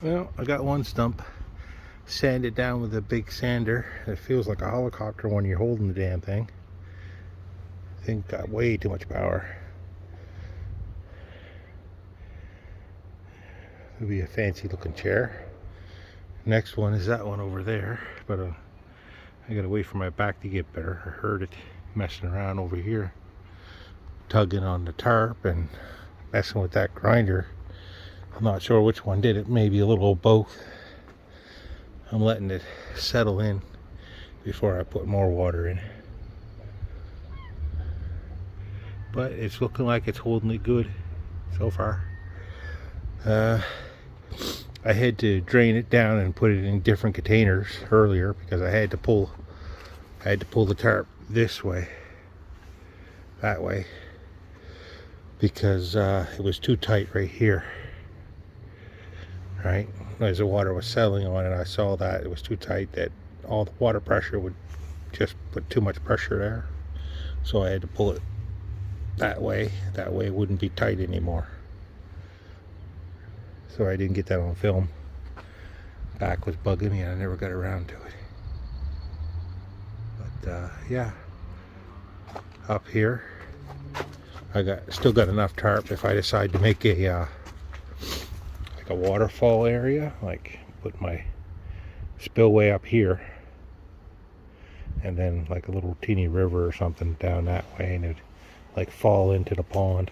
Well, I got one stump sanded down with a big sander. It feels like a helicopter when you're holding the damn thing. I think got way too much power. It'll be a fancy looking chair. Next one is that one over there, but I gotta wait for my back to get better. I heard it messing around over here, tugging on the tarp and messing with that grinder. I'm not sure which one did it, maybe a little of both. I'm letting it settle in before I put more water in. But it's looking like it's holding it good so far. I had to drain it down and put it in different containers earlier because I had to pull the tarp this way, that way, because it was too tight right here. Right, as the water was settling on it, I saw that it was too tight, that all the water pressure would just put too much pressure there, so I had to pull it that way it wouldn't be tight anymore. So I didn't get that on film. Back was bugging me and I never got around to it. But yeah, up here I still got enough tarp if I decide to make a waterfall area, like put my spillway up here and then like a little teeny river or something down that way, and it'd like fall into the pond.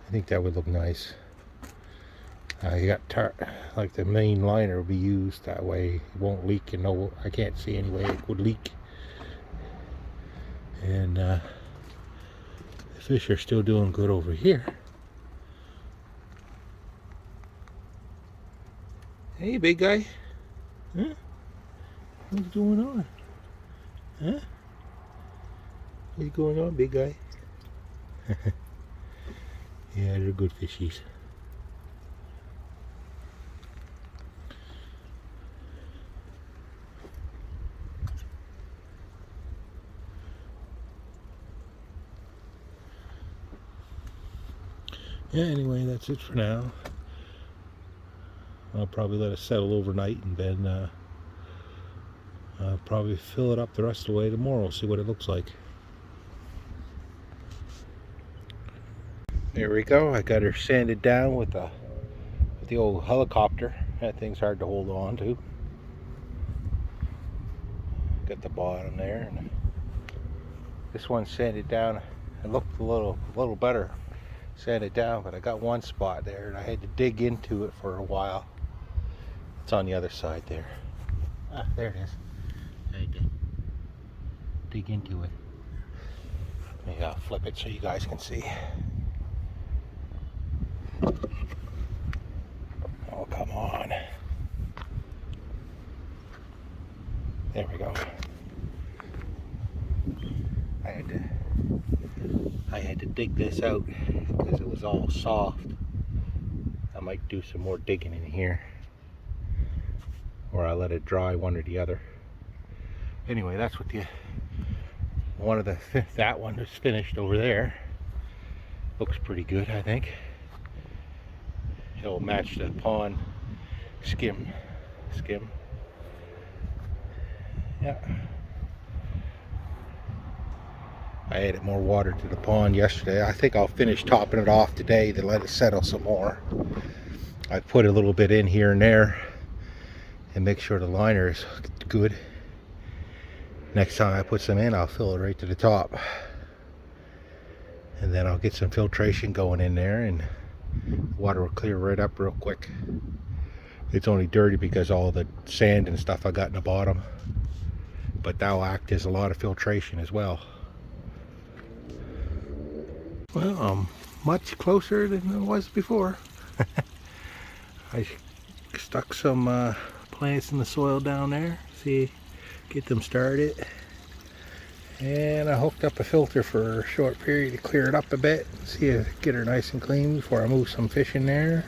I think that would look nice. You got tarp, like the main liner will be used that way, it won't leak, and no, I can't see any way it would leak. And the fish are still doing good over here. Hey, big guy. Huh? What's going on? Huh? What's going on, big guy? Yeah, they're good fishies. Yeah, anyway, that's it for now. I'll probably let it settle overnight, and then I'll probably fill it up the rest of the way tomorrow, see what it looks like. There we go. I got her sanded down with the old helicopter. That thing's hard to hold on to. Got the bottom there, and this one's sanded down. It looked a little better sanded down, but I got one spot there and I had to dig into it for a while. It's on the other side there. Ah, there it is. I had to dig into it. Let me flip it so you guys can see. Oh, come on. There we go. I had to dig this out because it was all soft. I might do some more digging in here, or I let it dry, one or the other. Anyway, that's what that one is finished over there. Looks pretty good, I think. It'll match the pond skim. Yeah. I added more water to the pond yesterday. I think I'll finish topping it off today to let it settle some more. I put a little bit in here and there and make sure the liner is good. Next time I put some in, I'll fill it right to the top. And then I'll get some filtration going in there and water will clear right up real quick. It's only dirty because all the sand and stuff I got in the bottom. But that'll act as a lot of filtration as well. Well, I'm much closer than I was before. I stuck some plants in the soil down there, get them started. And I hooked up a filter for a short period to clear it up a bit. Get her nice and clean before I move some fish in there.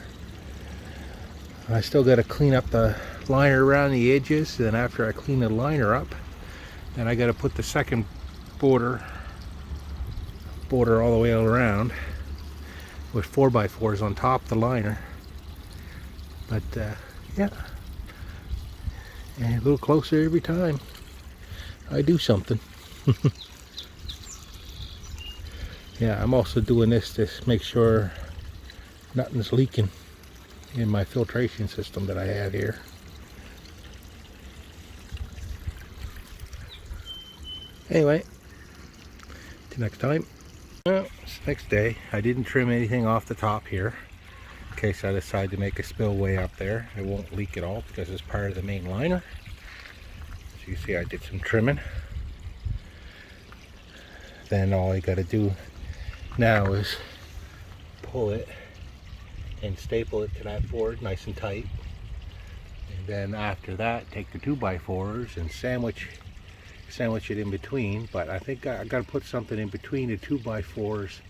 I still got to clean up the liner around the edges. Then after I clean the liner up, then I got to put the second border all the way around with 4x4s on top of the liner. But yeah, and a little closer every time I do something. Yeah, I'm also doing this to make sure nothing's leaking in my filtration system that I have here. Anyway, till next time. Well, it's the next day. I didn't trim anything off the top here in case I decide to make a spillway up there. It won't leak at all because it's part of the main liner. So you see I did some trimming. Then all I got to do now is pull it and staple it to that board nice and tight. And then after that, take the 2x4s and sandwich it in between. But I think I got to put something in between the 2x4s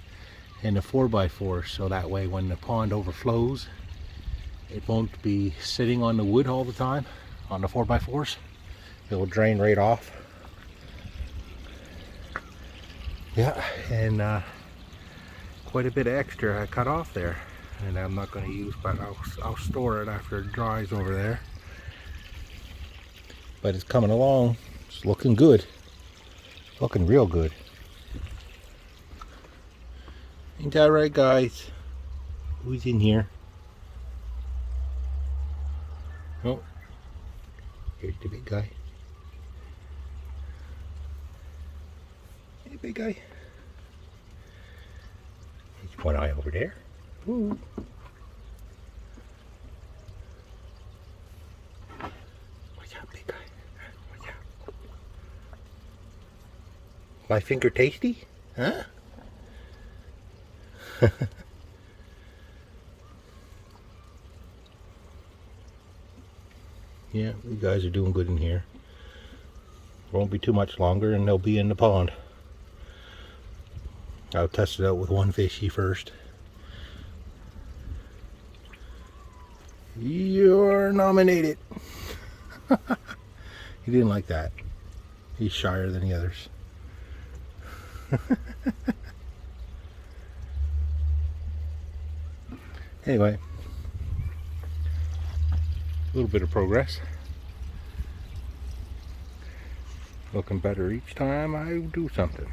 and the 4x4s, so that way when the pond overflows, it won't be sitting on the wood all the time on the 4x4s. It will drain right off. Yeah, and quite a bit of extra I cut off there, and I'm not going to use, but I'll store it after it dries over there. But it's coming along. It's looking good. Looking real good. Ain't that right, guys? Who's in here? Oh, here's the big guy. Hey, big guy. There's one eye over there. Ooh. Watch out, big guy. Watch out. My finger tasty? Huh? Yeah, you guys are doing good in here. Won't be too much longer and they'll be in the pond. I'll test it out with one fishy first. You're nominated. He didn't like that. He's shyer than the others. Anyway, a little bit of progress. Looking better each time I do something.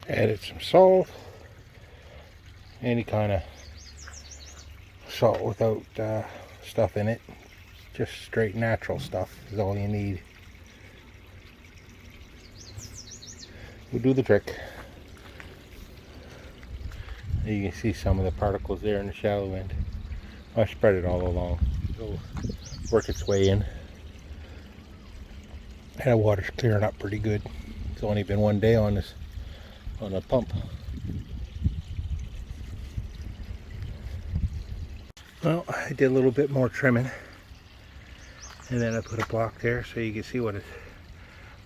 Added some salt. Any kind of salt without stuff in it. Just straight natural stuff is all you need. Will do the trick. You can see some of the particles there in the shallow end. I spread it all along. It'll work its way in. And the water's clearing up pretty good. It's only been one day on the pump. Well, I did a little bit more trimming, and then I put a block there so you can see what it's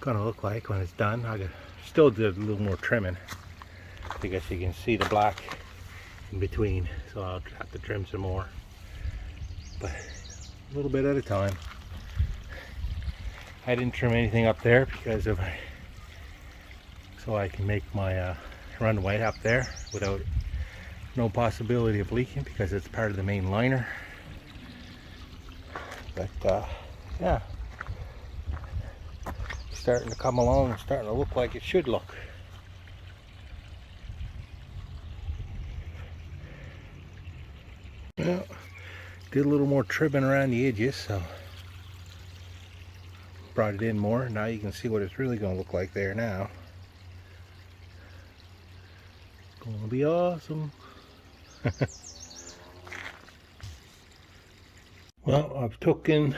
gonna look like when it's done. I still did a little more trimming because you can see the black in between, so I'll have to trim some more, but a little bit at a time. I didn't trim anything up there because of so I can make my runway up there without no possibility of leaking because it's part of the main liner. But yeah, it's starting to come along and starting to look like it should look. Well, did a little more trimming around the edges, so brought it in more. Now you can see what it's really going to look like there now. Gonna be awesome. Well, I've taken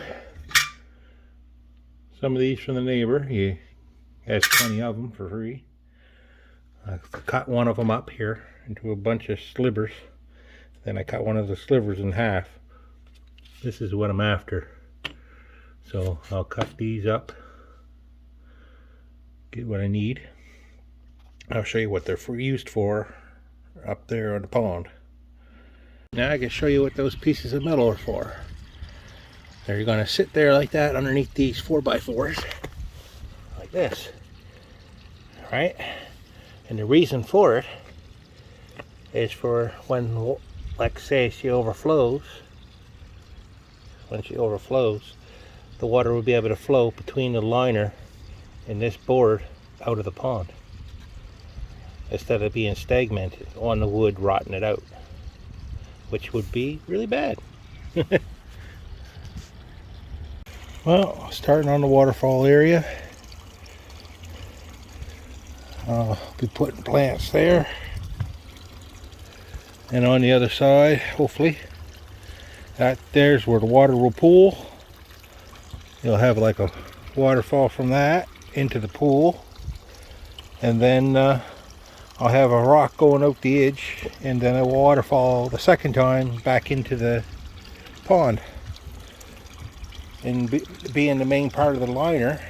some of these from the neighbor. He has plenty of them for free. I've cut one of them up here into a bunch of slivers. Then I cut one of the slivers in half. This is what I'm after. So I'll cut these up, get what I need. I'll show you what they're used for up there on the pond. Now I can show you what those pieces of metal are for. They're going to sit there like that underneath these 4x4s, like this. Alright? And the reason for it is for when like say she overflows, when she overflows, the water will be able to flow between the liner and this board out of the pond, instead of being stagnated on the wood, rotting it out, which would be really bad. Well, starting on the waterfall area, I'll be putting plants there, and on the other side, hopefully, that there's where the water will pool. You'll have like a waterfall from that into the pool, and then I'll have a rock going out the edge, and then a waterfall the second time back into the pond. And being the main part of the liner,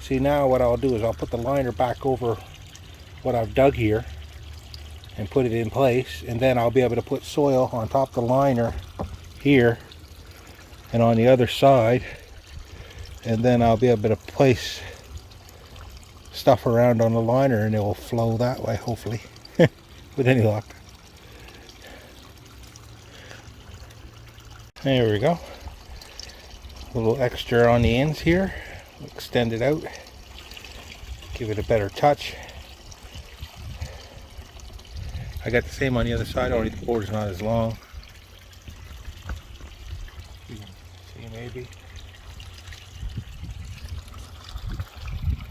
see, now what I'll do is I'll put the liner back over what I've dug here and put it in place, and then I'll be able to put soil on top of the liner here and on the other side, and then I'll be able to place stuff around on the liner and it will flow that way, hopefully. With any luck. There we go. A little extra on the ends here, extend it out, give it a better touch. I got the same on the other side, only the board is not as long. You can see maybe.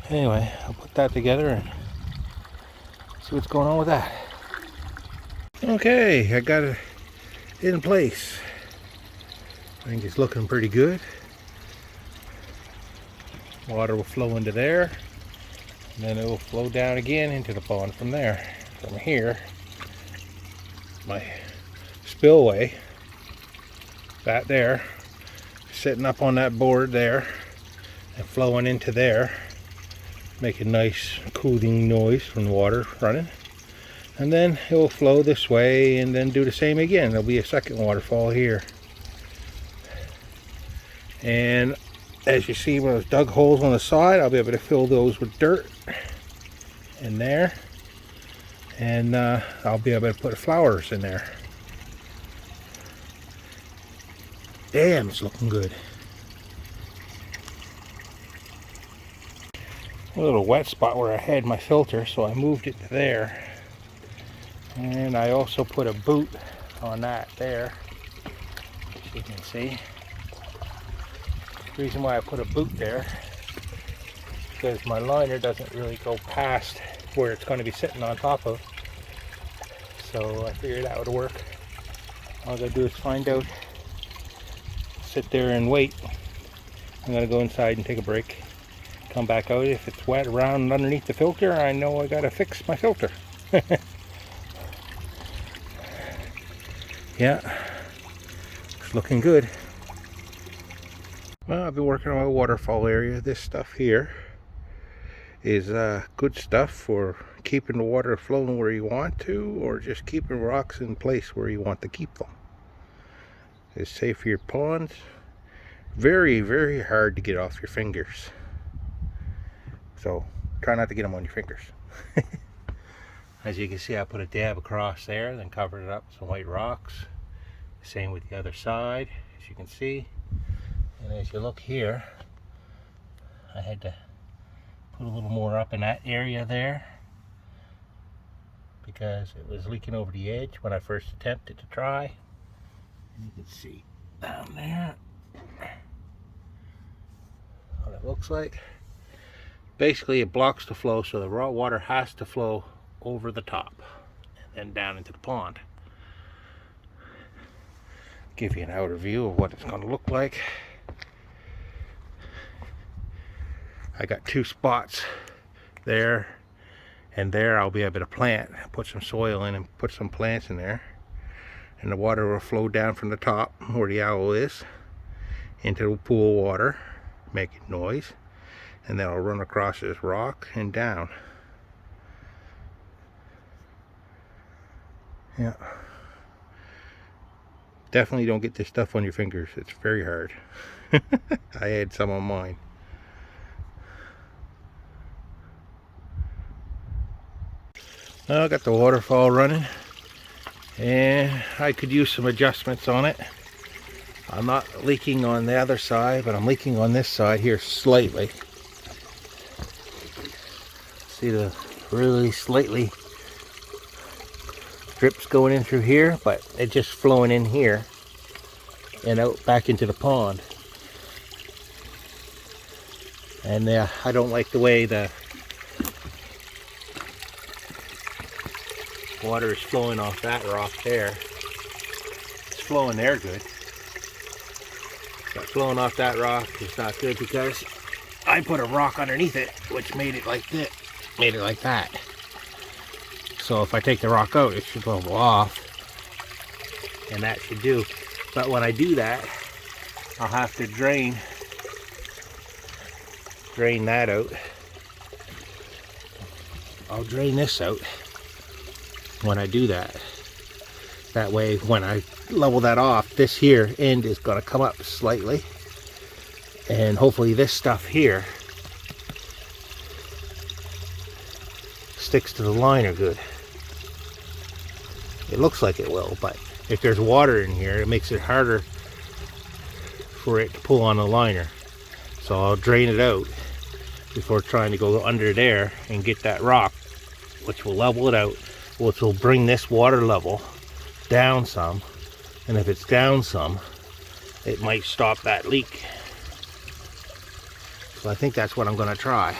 Anyway, I'll put that together and see what's going on with that. Okay, I got it in place. I think it's looking pretty good. Water will flow into there, and then it will flow down again into the pond from there. From here, my spillway, that there, sitting up on that board there and flowing into there, making nice cooling noise from the water running. And then it will flow this way and then do the same again. There'll be a second waterfall here. And as you see, when those dug holes on the side, I'll be able to fill those with dirt in there, and I'll be able to put flowers in there. Damn, it's looking good. A little wet spot where I had my filter, so I moved it to there. And I also put a boot on that there, as you can see. The reason why I put a boot there is because my liner doesn't really go past where it's going to be sitting on top of. So I figured that would work. All I gotta do is find out, sit there and wait. I'm gonna go inside and take a break, come back out. If it's wet around underneath the filter, I know I gotta fix my filter. Yeah, it's looking good. Well, I've been working on my waterfall area. This stuff here is good stuff for keeping the water flowing where you want to, or just keeping rocks in place where you want to keep them. It's safe for your ponds. Very, very hard to get off your fingers. So try not to get them on your fingers. As you can see, I put a dab across there, then covered it up with some white rocks. Same with the other side, as you can see. And as you look here, I had to put a little more up in that area there because it was leaking over the edge when I first attempted to try. And you can see down there what it looks like. Basically, it blocks the flow, so the raw water has to flow over the top and then down into the pond. Give you an outer view of what it's going to look like. I got two spots there and there. I'll be able to plant, put some soil in and put some plants in there, and the water will flow down from the top where the owl is into the pool water, making noise, and then I'll run across this rock and down. Yeah, definitely don't get this stuff on your fingers. It's very hard. I had some on mine. Well, I got the waterfall running, and I could use some adjustments on it. I'm not leaking on the other side, but I'm leaking on this side here slightly. See the really slightly drips going in through here, but it's just flowing in here and out back into the pond. And I don't like the way the water is flowing off that rock there. It's flowing there good. But flowing off that rock is not good because I put a rock underneath it, which made it like this, made it like that. So if I take the rock out, it should level off, and that should do. But when I do that, I'll have to drain that out. I'll drain this out when I do that. That way, when I level that off, this here end is going to come up slightly, and hopefully this stuff here sticks to the liner good. It looks like it will, but if there's water in here, it makes it harder for it to pull on the liner. So I'll drain it out before trying to go under there and get that rock, which will level it out, which will bring this water level down some. And if it's down some, it might stop that leak. So I think that's what I'm going to try.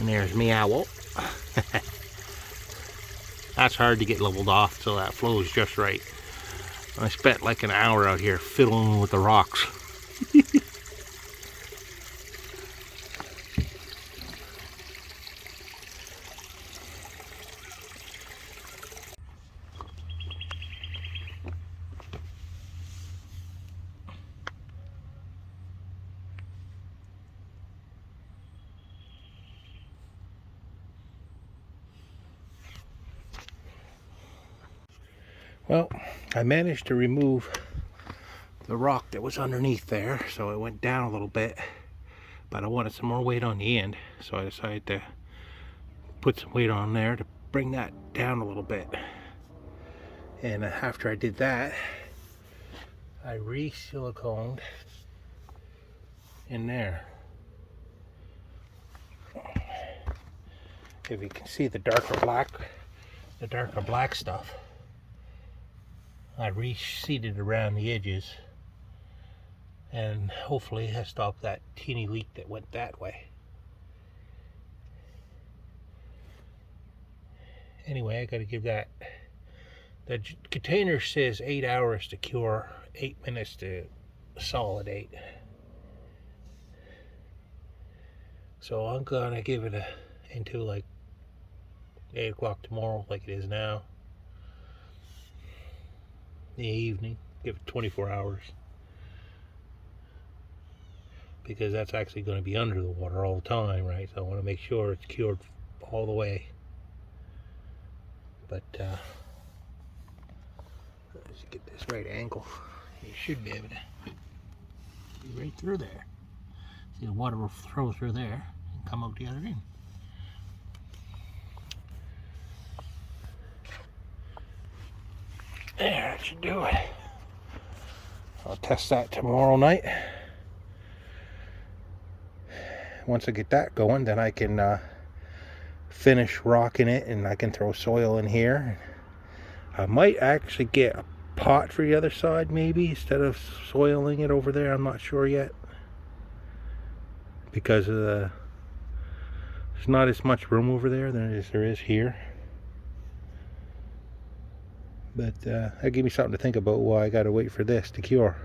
And there's me owl. That's hard to get leveled off so that flows just right. I spent like an hour out here fiddling with the rocks. Well, I managed to remove the rock that was underneath there, so it went down a little bit, but I wanted some more weight on the end, so I decided to put some weight on there to bring that down a little bit. And after I did that, I re-siliconed in there. If you can see the darker black stuff, I reseeded around the edges, and hopefully I stopped that teeny leak that went that way. Anyway, I got to give that. The container says 8 hours to cure, 8 minutes to solidate. So I'm gonna give it until like 8 o'clock tomorrow, like it is now. In the evening, give it 24 hours. Because that's actually going to be under the water all the time, right? So I want to make sure it's cured all the way. But let's get this right angle. You should be able to see right through there. See, the water will flow through there and come out the other end. There, that should do it. I'll test that tomorrow night. Once I get that going, then I can finish rocking it, and I can throw soil in here. I might actually get a pot for the other side, maybe, instead of soiling it over there. I'm not sure yet, because of there's not as much room over there than there is here. But that gave me something to think about while I gotta wait for this to cure.